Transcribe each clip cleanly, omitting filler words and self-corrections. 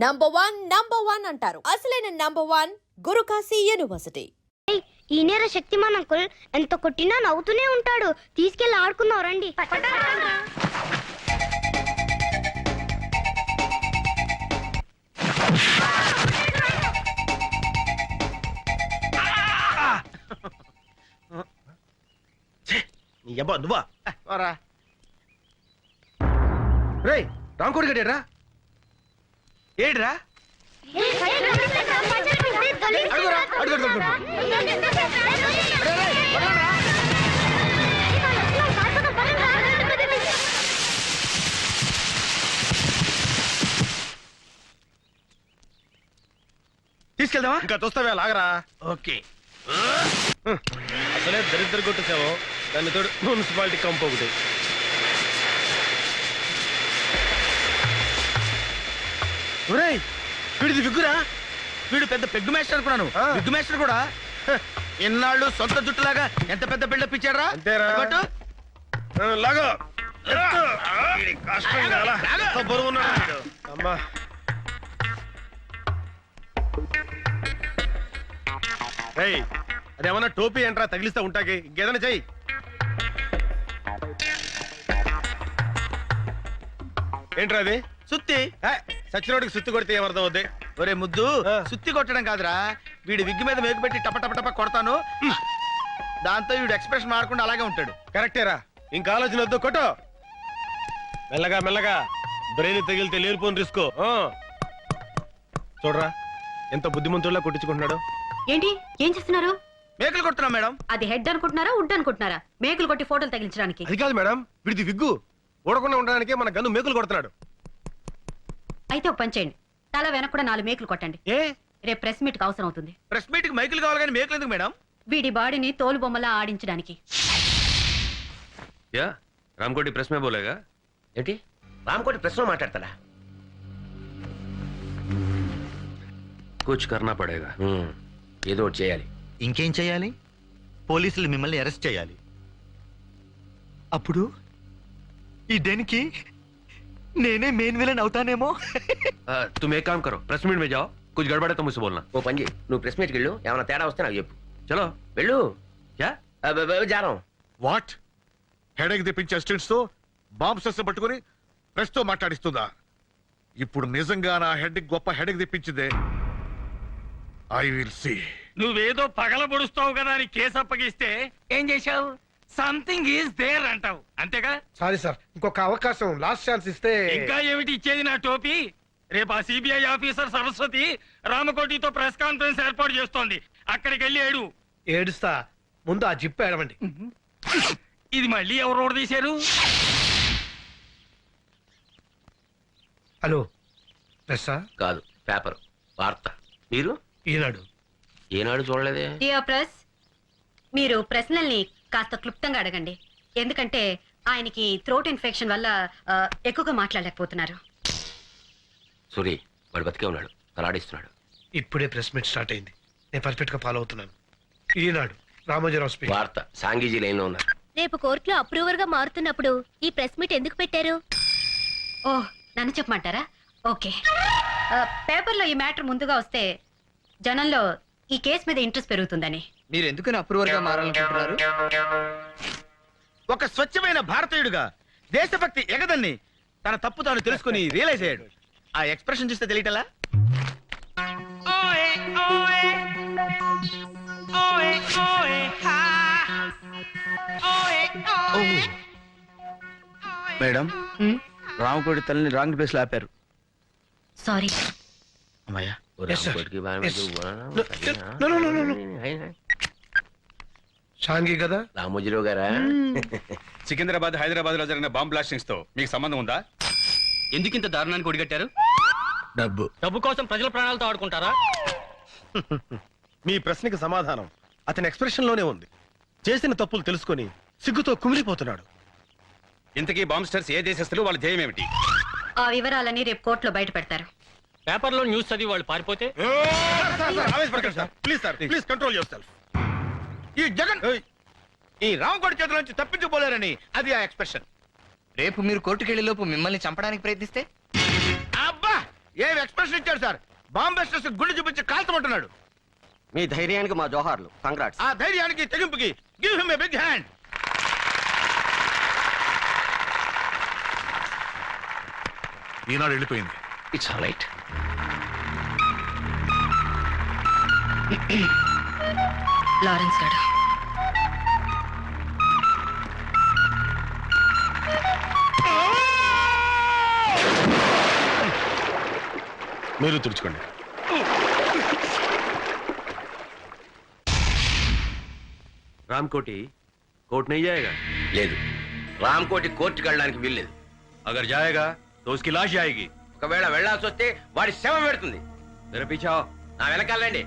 Number one అంటారు. అసలైన number 1 Gurukashi university. ఈనేర శక్తిమాన్ అంకుల్ ఎంత కొట్టినా నవ్వుతూనే ఉంటాడు. తీసుకెళ్లి ఆడుకుందాం రండి. నువ్వా రే రాంకోడి గడేరా ఏడ్రా తీసుకెళ్దామా? ఇంకా చూస్తావే లాగరా. ఓకే అసలే దరిద్ర కొట్టేసావు, దాన్ని తోడు మున్సిపాలిటీ కంపు ఒకటి. వీడిది విగ్గురా, వీడు పెద్ద పెగ్గు మేస్టర్ అనుకున్నాను. విగ్గు మేస్టర్ కూడా ఇన్నాళ్ళు సొంత జుట్టులాగా ఎంత పెద్ద బిల్డప్ ఇచ్చారా. అమ్మా అదేమన్నా టోపీ ఏంట్రా తగిలిస్తా ఉంటాకి, ఇంకేదైనా చెయ్యి. ఏంట్రా అది? సుత్తి. సచ్చినోడికి సుత్తి కొడితే ఏమర్థం అవుద్ది? ఒరే ముద్దు, సుత్తి కొట్టడం కాదురా, వీడి విగ్గు మీద మేకు పెట్టి టప టప టప కొడతాను, దాంతో వీడు ఎక్స్ప్రెషన్ మారకుండా అలాగే ఉంటాడు. కరెక్టేరా, ఇంకా ఆలోచన వద్దు, కొట్టు. మెల్లగా మెల్లగా, బ్రెయిన్ తగిలితే లేనిపోని రిస్క్. చూడరా ఎంత బుద్ధిమంతుల్లా కొట్టించుకుంటున్నాడు. ఏంటి ఏం చేస్తున్నారు? మేకలు కొడుతున్నాం మేడం. అది హెడ్ అనుకుంటున్నారా, వుడ్ అనుకుంటున్నారా? మేకలు కొట్టి ఫోటోలు తగిలించడానికి. అది కాదు మేడం, వీడిది విగ్గు ఊడకుండా ఉండడానికి మన గన్ను మేకులు కొడుతున్నాడు. అయితే ఒక పని చేయండి, తల వెనక కూడా 4 మేకులు కొట్టండి. ఏ రేపు ప్రెస్ మీట్ కి అవసరం అవుతుంది. ప్రెస్ మీట్ కి మైకులు కావాలి కానీ మేకులు ఎందుకు మేడం? వీడి బాడీని తోలు బొమ్మలా ఆడించడానికి. యా రామ్కోటి ప్రెస్ మే బోలేగా? ఏంటి రామ్కోటి ప్రెస్ లో మాట్లాడతాడా? కుచ్ కర్నా పడేగా. ఏదో ఒకటి చేయాలి. ఇంకేం చేయాలి? పోలీసులు మిమ్మల్ని అరెస్ట్ చేయాలి. అప్పుడు ఈ డెన్కి నేనే మెయిన్ విలన్ అవుతానేమో. तुम एक काम करो, प्रेस मीट में जाओ, कुछ गड़बड़ है तो मुझसे बोलना. ఓ పని చేయి, నువ్వు ప్రెస్ మీట్కి వెళ్ళు, ఏమైనా తేడా వస్తే నాకు చెప్పు. चलो వెళ్ళు. क्या జారం వాట్? హెడేక్ తెప్పించే అసిస్టెంట్స్ తో బాంబ్ సెస్ పట్టుకుని ప్రెస్ తో మాట్లాడిస్తుందా? ఇప్పుడు నిజంగా నా హెడ్ గొప్ప హెడేక్ తెప్పించిందే. I will see. నువ్వేదో పగల పొడుస్తావు కదా అని కేసు అప్పగిస్తే ఏం చేశావు? సంథింగ్ ఈజ్ దేర్ అంటావు, అంతేగా? సారీ సార్, ఇంకొక అవకాశం, లాస్ట్ ఛాన్స్ ఇస్తే. ఇంకా ఏమిటి ఇచ్చేది నా టోపీ? రేపు ఆ సిబిఐ ఆఫీసర్ సరస్వతి రామకోటితో ప్రెస్ కాన్ఫరెన్స్ ఏర్పాటు చేస్తోంది, అక్కడికి వెళ్ళి ఏడు. ఏడుస్తా, ముందు ఆ జిప్ ఏడవండి. ఇది మళ్ళీ ఎవరు తీశారు? హలో ప్రెస్సా? కాదు, పేపర్, వార్త. మీరు ఈనాడు. ఏనాడు చూడలేదే. డియర్ ప్రెస్, మీరు ప్రశ్నల్ని కాస్త క్లుప్తంగా అడగండి, ఎందుకంటే ఆయనకి థ్రోట్ ఇన్ఫెక్షన్ వల్ల ఎక్కువగా మాట్లాడలేకపోతున్నారు. సూరి వాడు బతికే ఉన్నాడు, తలాడిస్తున్నాడు. ఇప్పుడే ప్రెస్ మీట్ స్టార్ట్ అయింది, నేను పర్ఫెక్ట్ గా ఫాలో అవుతున్నాను. ఈనాడు రామోజీరావు స్పీకింగ్. వార్త, సాంగీజీ లైన్ లో ఉన్నారు. రేపు కోర్టులో అప్రూవర్ గా మారుతున్నప్పుడు ఈ ప్రెస్ మీట్ ఎందుకు పెట్టారు? ఓహ్, నన్ను చెప్పమంటారా? ఓకే, పేపర్లో ఈ మ్యాటర్ ముందుగా వస్తే జనంలో ఈ కేసు మీద ఇంట్రెస్ట్ పెరుగుతుందని. మీరు ఎందుకని అప్రూవర్ గా మారాలనుకుంటున్నారు? ఒక స్వచ్ఛమైన భారతీయుడుగా దేశభక్తి ఎగదన్ని తన తప్పు తాను తెలుసుకుని రియలైజ్ అయ్యాడు. ఆ ఎక్స్ప్రెషన్ చూస్తే తెలియటలా? మేడం, రామకోటి తల్లిని రాంగ్ ప్లేస్ లో ఆపారు. సారీ. అమ్మయ్యా. Yes, sir. రామకోటికి బాగా Yes. మెదుగు. No, no, no, no, no. షాంగి కదా? రామోజీరావు గారా? సికింద్రాబాద్ హైదరాబాద్ లో జరిగిన బాంబ్ బ్లాస్టింగ్స్ తో మీకు సంబంధం ఉందా? ఎందుకు ఇంత దారుణానికి ఒడిగట్టారు? డబ్బు. డబ్బు కోసం ప్రజల ప్రాణాలతో ఆడుకుంటారా? మీ ప్రశ్నకి సమాధానం అతని ఎక్స్ప్రెషన్ లోనే ఉంది. చేసిన తప్పులు తెలుసుకొని సిగ్గుతో కుమిలిపోతున్నాడు. ఇంతకీ బాంబ్స్టర్స్ ఏ దేశస్తులు, వాళ్ళ ధ్యేయం ఏమిటి? ఆ వివరాలని రేపు కోర్టులో బయట పెడతారు. పేపర్లో న్యూస్ చదివి వాళ్ళు పారిపోతే? Please sir, please control your self. ఈ జగన్ ఈ రామకోటి చేతుల నుంచి తప్పించుకోలేరని అది ఆ ఎక్స్ప్రెషన్. రేపు మీరు కోర్టుకెళ్లే లోపు మిమ్మల్ని చంపడానికి ప్రయత్నిస్తే? అబ్బా, ఏం ఎక్స్ప్రెషన్ ఇచ్చాడు సార్? బాంబ్ బెస్టర్స్ గుండె చూపించి కాల్చమంటున్నాడు. మీ ధైర్యానికి మా జోహార్లు. కంగ్రాట్స్. ఆ ధైర్యానికి తెగింపుకి give him a big hand. ఈనాడు వెళ్ళిపోయింది. It's all right. లారెన్స్ గారు మీరు తుడుచుకోండి. రామ్కోటి కోర్టు नहीं जाएगा? లేదు, రామ్కోటి కోర్టుకి వెళ్ళడానికి వీల్లేదు. అగర్ జాయేగా తో ఉస్కి లాష్ జాయేగి. ఒకవేళ వెళ్ళాల్సి వస్తే వాడి శవం పెడుతుంది. मेरे पीछे आओ. నా వెనకాలండి.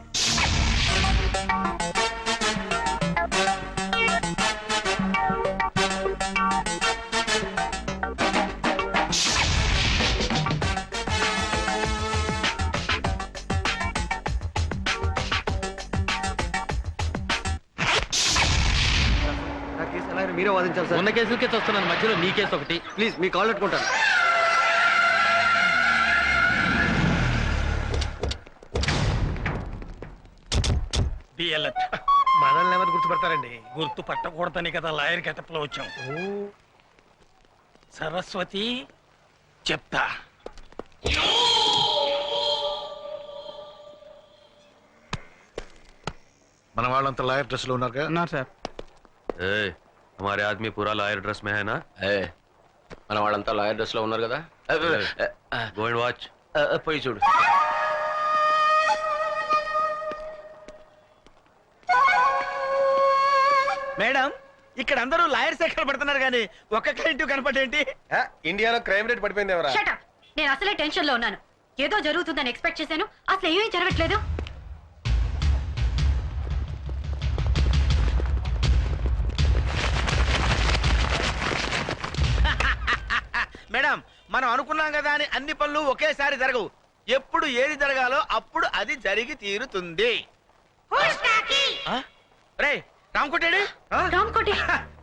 మీరే వాదించాలి సార్. ఉన్న కేసులకే వస్తున్నాను, మధ్యలో నీ కేసు ఒకటి. ప్లీజ్ మీ కాల్ పెట్టుకుంటాను. మనల్ని ఎవరు గుర్తుపడతారండి? గుర్తు పట్టకూడదని కదా లాయర్ గెటప్లో వచ్చాం. సరస్వతి చెప్తా. మన వాళ్ళంతా లాయర్ డ్రెస్ లో ఉన్నారు సార్. हमारे आदमी पूरा लायर ड्रेस में है ना? మన వాళ్ళంతా లాయర్ డ్రెస్ లో ఉన్నారు కదా. Go and watch. పోయి చూడు. మేడం, ఇక్కడ అందరూ లాయర్స్ ఎక్కడ పడుతున్నారు కానీ ఒక్క క్లయింట్ కనపడేంటి? ఇండియాలో క్రైమ్ రేట్ పడిపోయింది ఎవరా? Shut up. నేను అసలే టెన్షన్ లో ఉన్నాను. ఏదో జరుగుతుందని ఎక్స్పెక్ట్ చేశాను, అసలు ఏమీ జరగట్లేదు. మేడం, మనం అనుకున్నాం కదా అని అన్ని పనులు ఒకేసారి జరగవు. ఎప్పుడు ఏది జరగాలో అప్పుడు అది జరిగి తీరుతుంది. రే రామ్కోటేడి? రామ్కోటి,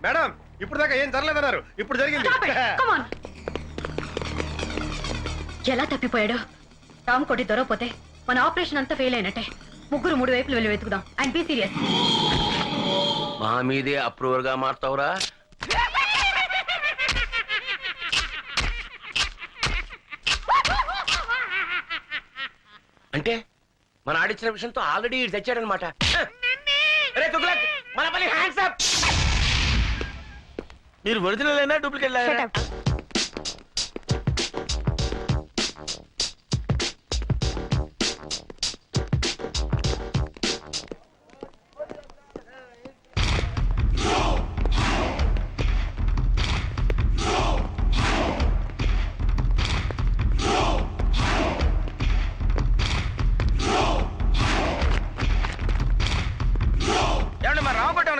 మేడం, ఇప్పుడు దాకా ఏం జరగలేదన్నారు, ఇప్పుడు జరిగింది. stop it. Come on. ఎలా తప్పిపోయాడు? రామ్కోటి దొరకపోతే మన ఆపరేషన్ అంతా ఫెయిల్ అయినట్టే. ముగ్గురు మూడు వైపులు వెళ్ళి వెతుకుదాం. And be serious. మా మీదే అప్రూవర్ గా మారుతావురా? అంటే మన ఆడిచ్చిన విషయంతో ఆల్రెడీ తెచ్చాడనమాట. మన పని హ్యాండ్స్ అప్. మీరు ఒరిజినల్ అయినా డూప్లికేట్ లాయరా?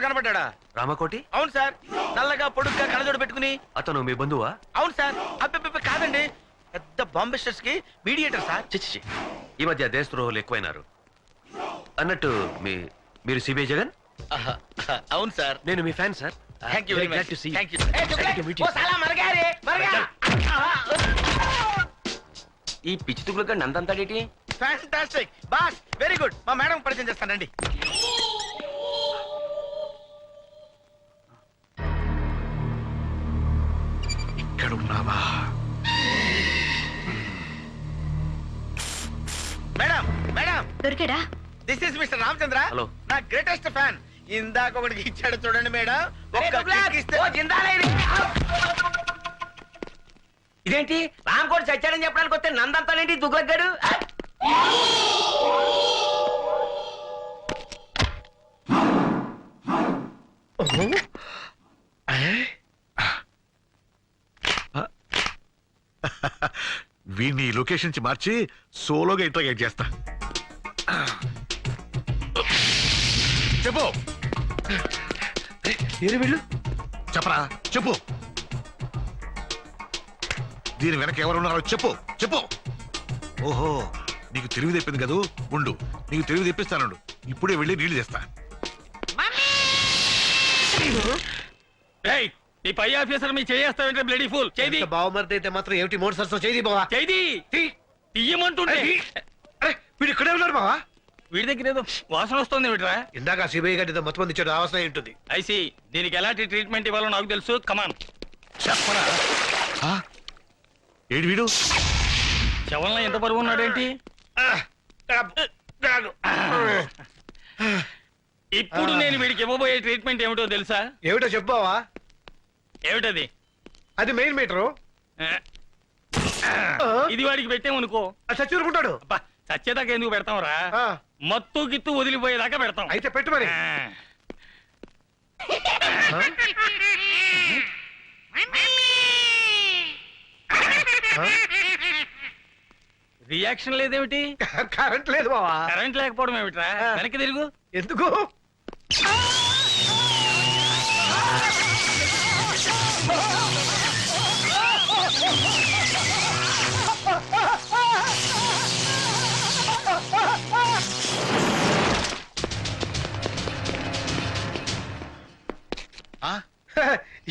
కనపడ్డా? రామకోటి? అవును సార్, నల్లగా పొడుగ్గా కళ్ళజోడు పెట్టుకుని. అతను మీ బంధువా? అవును సార్. అబ్బే కాదండి, పెద్ద బాంబిస్టర్స్ కి మీడియేటర్ సార్. చిచ్చి, ఈ మధ్య దేశద్రోహులు ఎక్కువైనారు. అన్నట్టు మీరు సిబిఐ జగన్? అవును సార్. నేను మీ fan sir. Thank you very much. To see. Thank you. ఈ పిచ్చి తుగులుగా నందంతాడేటి? Fantastic boss, very good. మా మేడం పరిచయం చేస్తానండి. ఇక్కడున్నావా? మేడం, మేడం, దొరికాడా? This is Mister Ramachandra. Hello. నా గ్రేటెస్ట్ ఫ్యాన్. ఇందాక ఒకటికి ఇచ్చాడు చూడండి మేడం. ఒక్క kick ఇస్తే ఇదేంటి రామ్కోటి చచ్చాడని చెప్పడానికి వస్తే నందంతాడేంటి దుగ్లగ్గాడు? వీడిని లొకేషన్ నుంచి మార్చి సోలోగా ఇంట్రాగేట్ చేస్తా. చెప్పు. వీళ్ళు చెప్పరా, చెప్పు. దీని వెనక ఎవరున్నారో చెప్పు, చెప్పు. ఓహో, నీకు తెలివి తెప్పింది కదూ. ఉండు, నీకు తెలివి తెప్పిస్తాను. ఇప్పుడే వెళ్ళి నీళ్లు తెస్తా. ఏయ్, ఈ పై ఆఫీసర్ మీ చేయేస్తావేంటే బ్లడీ ఫుల్. చేయి బావమరిది అయితే మాత్రం ఏమిటి మోటార్ సర్స్ చేయి బావా. చేయి. తీయమంటుంటే అరే వీడు ఇక్కడే ఉన్నారు బావా. వీడి దగ్గర ఏదో వాసన వస్తుంది వీటిరా. ఇందాక సిబిఐ గారి మొత్తం మంది ఇచ్చాడు అవసరం ఉంటుంది. ఐసి దీనికి ఎలాంటి ట్రీట్మెంట్ ఇవ్వాలో నాకు తెలుసు. కమాన్ చెప్పరా. ఏడు వీడు శవంలో ఎంత బరువు ఉన్నాడేంటి? ఇప్పుడు నేను వీడికి ఇవ్వబోయే ట్రీట్మెంట్ ఏమిటో తెలుసా? ఏమిటో చెప్పావా? ఏమిటది? అది మెయిన్ మీటరు. ఇది వాడికి పెట్టామనుకో చచ్చూరుకుంటాడు. అబ్బా చచ్చేదాకా ఎందుకు పెడతాంరా? మత్తు గిత్తు వదిలిపోయేదాకా పెడతాం. అయితే పెట్టు మరి. రియాక్షన్ లేదేమిటి? కరెంట్ లేదు బావా. కరెంట్ లేకపోవడం ఏమిట్రా? వెనక్కి తిరుగు. ఎందుకు?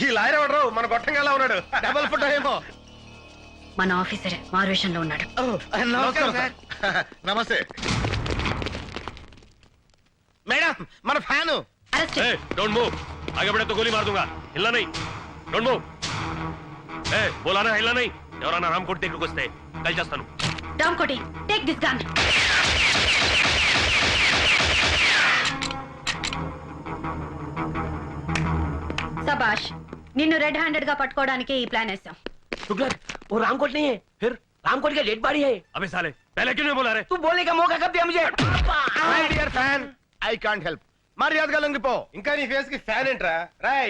ఈ లాయర్ ఎవడరు? మన గొట్టంగా ఉన్నాడు. డబల్ ఫుట్ ఏమో. మన ఆఫీసరే మారువేషంలో ఉన్నాడు. నమస్కారం సార్. నమస్తే. మేడం మన ఫ్యాను. అరెస్ట్. डोंट मूव आगे बढ़े तो गोली मार दूंगा हिलना नहीं डोंट मूव ए बोला ना हिलना नहीं ఎవరన్నా రామకోటి దగ్గరికి వస్తే కాల్ చేస్తాను రామ్కోటి టేక్ దిస్ గన్. సబాష్, నిన్ను రెడ్ హ్యాండెడ్ గా పట్టుకోవడానికి ఈ ప్లాన్ వేసాం. तुगलक वो रामकोट नहीं है, फिर रामकोट का डेड बॉडी है. अबे साले पहले क्यों नहीं बोला रे तू बोलने का मौका कब दिया मुझे? My dear fan, I can't help. మర్యాదగా లొంగిపో. ఇంకా నీ ఫేస్ కి ఫ్యాన్ ఏంట్రా? రై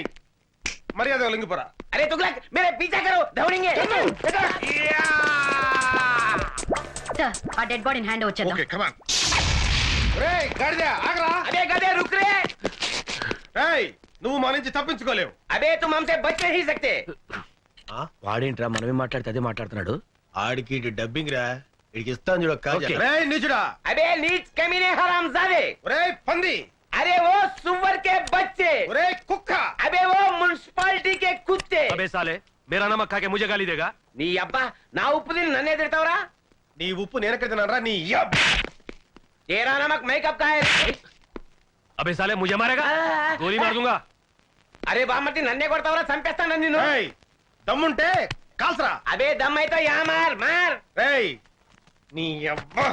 మర్యాదగా లొంగిపోరా. అరే తుగ్లక్ मेरे पीछे करो दौड़ेंगे. సార్, ఆ డెడ్ బాడీని హ్యాండ్ వచ్చేద్దాం. Okay come on. రేయ్ గడిదే ఆగరా. అబే గడే రుక్ రే. రేయ్ నువ్వు మా నుంచి తప్పించుకోలేవు. అబే तुम हमसे बच नहीं सकते. వాడేంట్రా మనమే మాట్లాడితే అదే మాట్లాడుతున్నాడు. ఆడికి డబ్బింగ్ రా. ఇడికి ఇస్తాను చూడొక్క. రేయ్ నీచుడా. అబే నీచ్ కమీనే హరాంజాదే. రేయ్ పంది. अरे वो सुअर के बच्चे. अरे कुक्का. अबे वो म्युनिसिपालिटी के कुत्ते. अबे साले मेरा नमक खा के मुझे गाली देगा నీ అబ్బా నా ఉప్పు తిని నన్నే తిడతావురా? నీ ఉప్పు నేను ఎక్కడ తిన్నానరా? నీ तेरा नमक मेकअप का है. अबे साले मुझे मारेगा गोली मार दूंगा అరే బామ్మర్తి నన్నే కొడతావురా? చంపేస్తాను నిన్ను. దమ్ముంటే కాల్సరా. అబే దమ్ అయితే యా మార్ మార్. రేయ్ నీ అబ్బా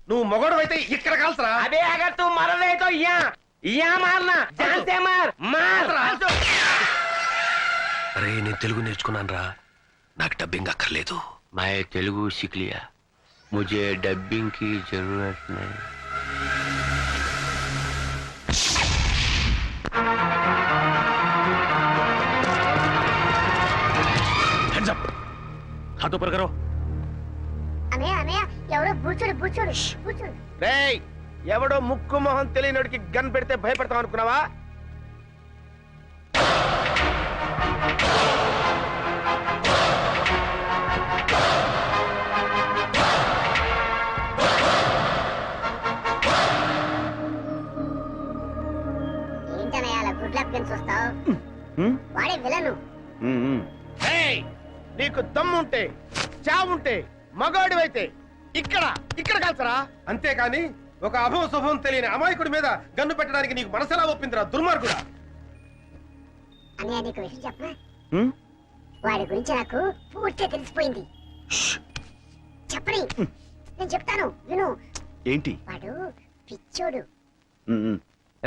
నువ్వు మొగడు అయితే ఇక్కడ కాల్సరా. అబే అగర్ తూ మరదే తో యా మార్నా. జాన్ సే మార్ మార్. అరే నేను తెలుగు నేర్చుకున్నాను రా నాకు డబ్బింగ్ అక్కర్లేదు मैं तेलुगु सीख लिया मुझे डबिंग की जरूरत नहीं హ్యాండ్స్ అప్ हाथ ऊपर करो అన్నయ్య అన్నయ్య ఎవరో బూచోడు బూచోడు బూచోడు. రేయ్ ఎవడో ముక్కు మొహం తెలియనోడికి గన్ పెడితే భయపడతాం అనుకున్నావా? ఏంటన్నయ్య అలా గుడ్ లక్ అని చూస్తావు? వాడే విలను. రేయ్ నీకు దమ్ముంటే చావుంటే మగాడివైతే ఇక్కడ ఇక్కడ కాల్సరా. అంతేకాని ఒక అభం శుభం తెలియని అమాయకుడి మీద గన్ను పెట్టడానికి నీకు మనసెలా ఒప్పిందిరా దుర్మార్గుడా? అన్నయ్య నీకు విషయం చెప్పనా? వాడి గురించి నాకు పూర్తిగా తెలిసిపోయింది. చెప్పని నేను చెప్తాను విను. ఏంటి? వాడు పిచ్చోడు.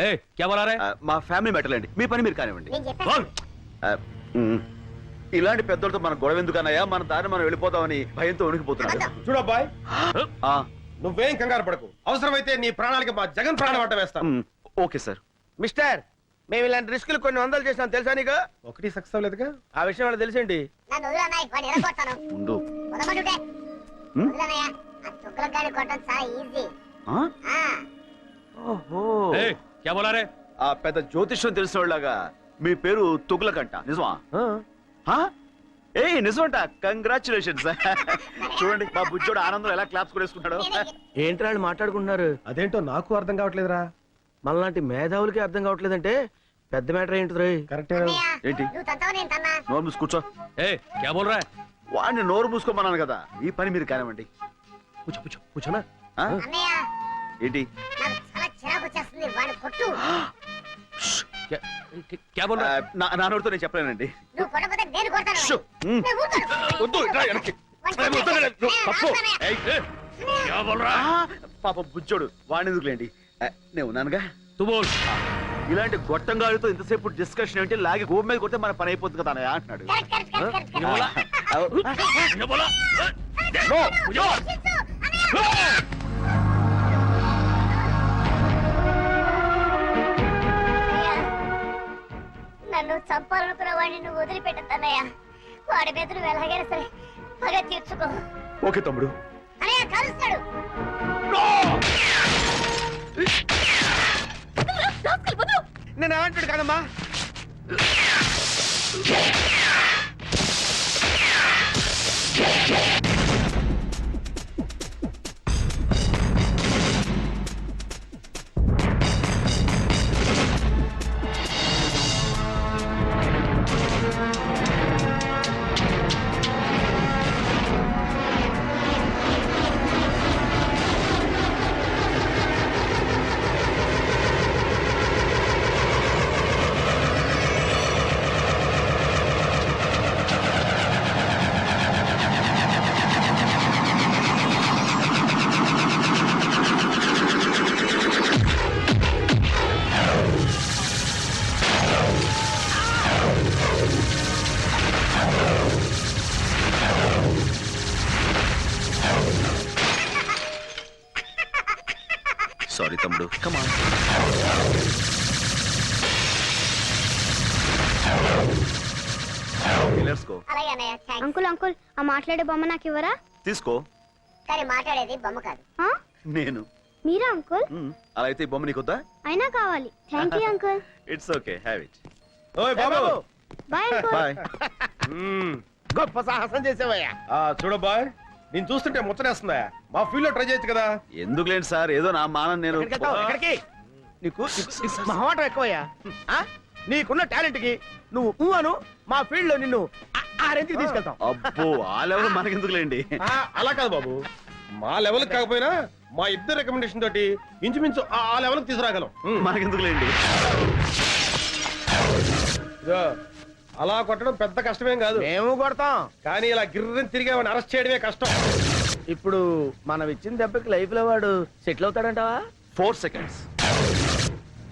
ఏ క్యా బోలా రే మా ఫ్యామిలీ మెటల్ అండి, మీ పని మీరు కానివ్వండి. నేను చెప్పాను. ఇలాంటి పెద్దలతో మన గొడవ ఎందుకన్నాయా? మన దారి మనం వెళ్ళిపోతామని భయంతో ఉనికిపోతున్నాడు. చూడబ్బాయ్ నువ్వేం కంగారు పడకు. అవసరమైతే నీ ప్రాణాలకి మా జగన్ ప్రాణం అడ్డ వేస్తాం. Okay sir. మిస్టర్ మేము ఇలాంటి రిస్కులు కొన్ని వందలు చేసినాం తెలుసా నీకు? ఒకటి సక్సెస్ అవ్వలేదుగా. ఆ విషయం వాళ్ళకి తెలిసేంటి? నన్ను వదిలు అన్నయ్య, వాడిని ఎరగొడతాను. ఉండు. వదలమంటుంటే. వదిలు అన్నయ్య, ఆ తుగ్లక్ గాడిని కొట్టడం చాలా ఈజీ. ఓహో, ఏ క్యా బోలా రే ఆ పెద్ద జ్యోతిష్యం తెలిసిన వాళ్ళగా మీ పేరు తుగ్లకంట, నిజమా? ఏ నిజమంట. కంగ్రాచులేషన్స్. చూడండి మా బుజ్జోడు ఆనందం ఎలా క్లాప్స్ కొడేసుకుంటాడు. ఏంట్రా వాళ్ళు మాట్లాడుకుంటున్నారు? అదేంటో నాకు అర్థం కావట్లేదురా. మనలాంటి మేధావులకి అర్థం కావట్లేదంటే పెద్ద మ్యాటర్ ఏంటి? కరెక్ట్ ఏంటి? నువ్వు తంతావు నేను తన్నా. నోరు మూసి కూర్చో. ఏ క్యా బోల్ రా వాడిని నోరు మూసుకోమన్నాను కదా. ఈ పని మీరు కానివ్వండి. కూర్చో కూర్చో కూర్చోనా ఆ? అన్నయ్య ఏంటి నాకు చాలా చిరాకు వచ్చేస్తుంది వాడిని కొట్టు. క్యా బోల్ ఆ, రहा నా నోటితో నేను చెప్పలేనండి. నువ్వు కొట్టకపోతే నేను కొడతాను. షో. ఉమ్. నేను ఊరుకోను. వద్దు రా వెనక్కి వాడిని వద్దు, కొట్టు. నువ్వు తప్పు. అన్నయ్య, ఏయ్, ఏయ్, క్యా బోల్ రहा ఆ, పాప బుజ్జోడు వాడిని ఎందుకులేండి. నేను ఉన్నానుగా. తు బోల్ ఇలాంటి గొట్టంగాడితో ఇంతసేపు డిస్కషన్ ఏంటి లాగి గోపు మీద కొడితే మన పని అయిపోతుంది కదా అన్నయ్య అంటున్నాడు. Correct, correct, correct, correct. ये बोला ये बोला నో, నో. నన్ను చంపాలనుకున్న వాడిని నువ్వు వదిలిపెట్టద్దన్నయ్య. వాడి మీద నువ్వు ఎలాగైనా సరే పగ తీర్చుకో. ఓకే తమ్ముడు. అన్నయ్య కలుస్తాడు. నేను ఏమంటాడు కదమ్మా. సారీ తమ్ముడు. కమాన్. Let's go. అలాగే అన్నయ్య. అంకుల్ అంకుల్ ఆ మాట్లాడే బొమ్మ నాకు ఇవ్వరా? తీసుకో. కానీ మాట్లాడేది బొమ్మ కాదు. నేను మీరా అంకుల్? అలా అయితే ఈ బొమ్మ నీకొద్దా? అయినా కావాలి. Thank you uncle. It's okay, have it. ఓయ్ బాబు బాయ్ అంకుల్. బాయ్. గొప్ప సాహసం చేసావయ్యా. చూడబ్బాయ్ నేను చూస్తుంటే ముచ్చటేస్తుందా? మా ఫీల్డ్ లో ట్రై చేయొచ్చు కదా. ఎందుకులేండి సార్, ఏదో నా మానం నేను. ఎక్కడికి నీకు మహమాటం ఎక్కువయ్యా. నీకున్న టాలెంట్ కి నువ్వు అను మా ఫీల్డ్ లో నిన్ను ఆ రేంజ్కి తీసుకెళ్తాం. అబ్బో ఆ లెవెల్ మనకెందుకులేండి. అలా కాదు బాబు, మా లెవెల్ కాకపోయినా మా ఇద్దరు రికమెండేషన్ తోటి ఇంచుమించు ఆ లెవెల్ తీసుకురాగలం. మనకెందుకులేండి. ఇదో, అలా కొట్టడం పెద్ద కష్టమేం కాదు. మేము కొడతాం, కానీ ఇలా గిర్రని తిరిగి వాడిని అరెస్ట్ చేయడమే కష్టం. ఇప్పుడు మనం ఇచ్చిన దెబ్బకి లైఫ్ లో వాడు settle అవుతాడంటావా? 4 seconds.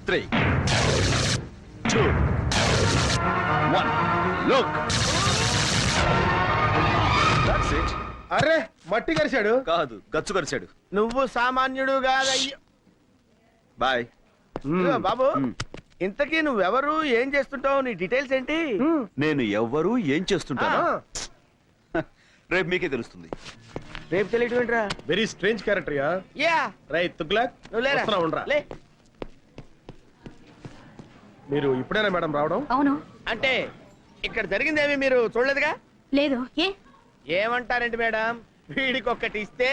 3, 2, 1. Look. That's it. అరే మట్టి కరిశాడు. కాదు, గచ్చు కరిచాడు. నువ్వు సామాన్యుడు కాదయ్యో. బాయ్. బాబు ఇంతకీ నువ్వెవరు, ఏం చేస్తుంటావు, నీ డీటెయిల్స్ ఏంటి? నేను ఎవ్వరు ఏం చేస్తుంటాను రేపు మీకే తెలుస్తుంది. రేపు తెలియటం ఏంట్రా? Very strange character yeah. Right Tughlaq, నువ్వు లేరా ఉండరా. మీరు ఇప్పుడేనా మేడం రావడం? అవును. అంటే ఇక్కడ జరిగిందేమి మీరు చూడలేదుగా? లేదు. ఏ ఏమంటారేంటి మేడం, వీడికి ఒక్కటి ఇస్తే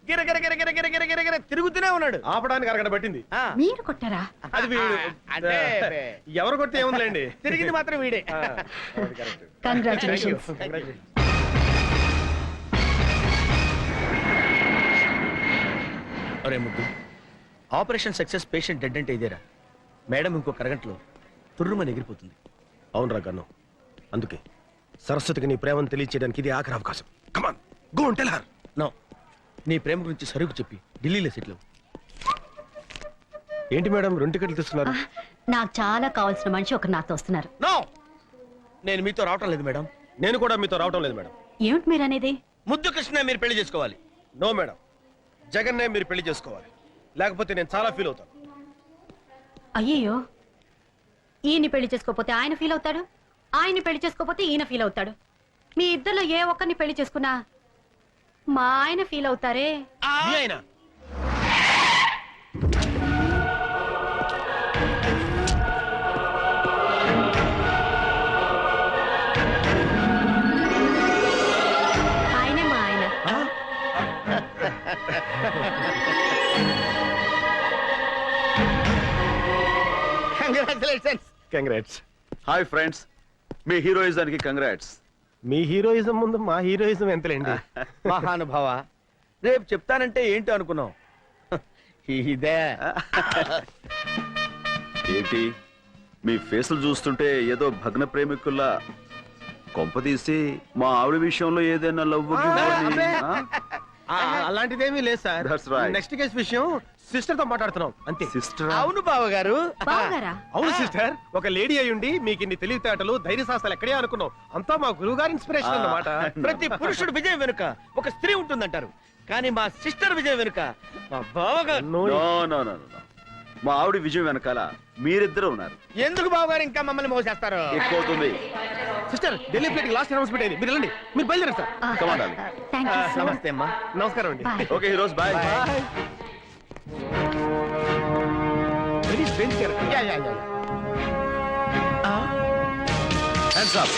గిరగిర గిరగిర గిరగిర గిరగిర తిరుగుతూనే ఉన్నాడు. ఆపడానికి అరగడ పట్టింది. మీరు కొట్టారా? అది వీడు అంటే ఎవరు కొడితే ఏముందిలేండి, తిరిగింది మాత్రం వీడే. కంగ్రాచులేషన్స్. అరే ముద్దు, ఆపరేషన్ సక్సెస్, పేషెంట్ డెడ్ అంటే ఇదేరా? మేడం ఇంకో అరగంటలో తుర్రుమని ఎగిరిపోతుంది. అవునరా గన్ను, అందుకే సరస్వతికి నీ ప్రేమను తెలియచేయడానికి ఇది ఆఖరి అవకాశం. Come on go and tell her. No, నీ ప్రేమ గురించి సరుకు చెప్పి ఢిల్లీలో సెటిల్ అవ్వు. ఏంటి మేడం 2 టికెట్లు తీసుకున్నారు? నాకు చాలా కావాల్సిన మనిషి ఒకరు నాతో వస్తున్నారు. నో, నేను మీతో రావటం లేదు మేడం. నేను కూడా మీతో రావటం లేదు మేడం. ఏమిటి మీరు అనేది? ముద్దు కృష్ణ మీరు పెళ్లి చేసుకోవాలి. నో మేడం, జగన్నే మీరు పెళ్లి చేసుకోవాలి, లేకపోతే నేను చాలా ఫీల్ అవుతాను. అయ్యయ్యో, ఈయన్ని పెళ్లి చేసుకోకపోతే ఆయన ఫీల్ అవుతాడు, ఆయన్ని పెళ్లి చేసుకోకపోతే ఈయన ఫీల్ అవుతాడు. మీ ఇద్దరిలో ఏ ఒక్కరిని పెళ్లి చేసుకున్నా మా ఆయన ఫీల్ అవుతారే. మీ ఆయన ఆయనే మా ఆయన. కంగ్రాచులేషన్స్. కంగ్రాట్స్. హాయ్ ఫ్రెండ్స్, మీ హీరోయిజానికి కంగ్రాట్స్. మీ హీరోయిజం ముందు మా హీరోయిజం ఎంతలేండి. మహానుభావ, రేపు చెప్తానంటే ఏంటో అనుకున్నావు. ఇదే ఏంటి మీ ఫేసులు చూస్తుంటే ఏదో భగ్న ప్రేమికుల్లా కొంపదీసి మా ఆవిడ విషయంలో ఏదైనా లవ్ అలాంటిదేమీ లేదు sir. That's right. Next case విషయం సిస్టర్ తో మాట్లాడుతున్నాం అంతే. సిస్టర్ అవును బావగారు. బావగారా? అవును సిస్టర్, ఒక లేడీ అయ్యుండి మీకు ఇన్ని తెలివితేటలు ధైర్య సాహసాలు ఎక్కడే అనుకున్నాం. అంతా మా గురువు గారి ఇన్స్పిరేషన్ అన్నమాట. ప్రతి పురుషుడు విజయం వెనుక ఒక స్త్రీ ఉంటుందంటారు, కానీ మా సిస్టర్ విజయం వెనుక మా బావగారు. నో నో నో నో మా ఆవిడ విజయం వెనకాల మీరిద్దరు ఉన్నారు. ఎందుకు బావగారు ఇంకా మమ్మల్ని మోసేస్తారు? ఎక్కువ అవుతుంది. Sister, Delhi flight last announcement అయింది, మీరు వెళ్ళండి. మీరు బయలుదేరండి sir. Come on, darling. Thank you so నమస్తే అమ్మా. నమస్కారం అండి. Bye. Okay heroes bye. Very strange character. Yeah, yeah, yeah. Hands up.